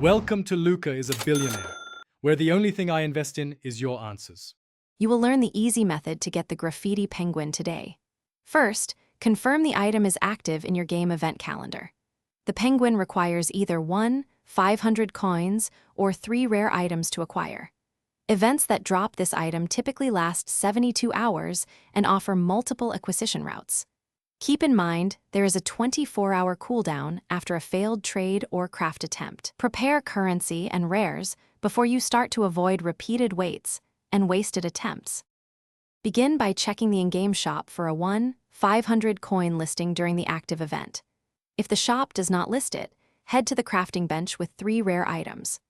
Welcome to Luca is a Billionaire, where the only thing I invest in is your answers. You will learn the easy method to get the Graffiti Penguin today. First, confirm the item is active in your game event calendar. The Penguin requires either 500 coins, or 3 rare items to acquire. Events that drop this item typically last 72 hours and offer multiple acquisition routes. Keep in mind, there is a 24-hour cooldown after a failed trade or craft attempt. Prepare currency and rares before you start to avoid repeated waits and wasted attempts. Begin by checking the in-game shop for a 500 coin listing during the active event. If the shop does not list it, head to the crafting bench with 3 rare items.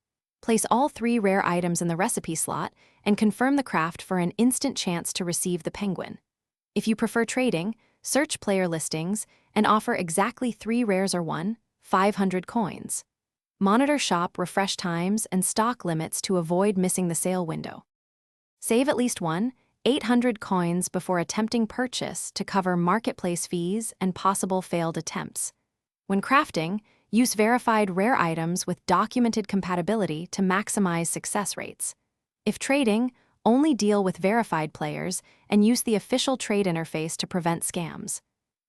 Place all 3 rare items in the recipe slot and confirm the craft for an instant chance to receive the penguin. If you prefer trading, search player listings and offer exactly 3 rares or 500 coins. Monitor shop refresh times and stock limits to avoid missing the sale window. Save at least 800 coins before attempting purchase to cover marketplace fees and possible failed attempts. When crafting, use verified rare items with documented compatibility to maximize success rates. If trading, only deal with verified players and use the official trade interface to prevent scams.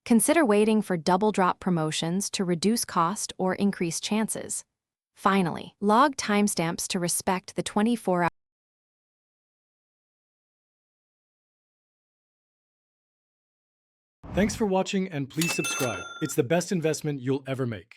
Consider waiting for double drop promotions to reduce cost or increase chances. Finally, log timestamps to respect the 24-hour. Thanks for watching and please subscribe. It's the best investment you'll ever make.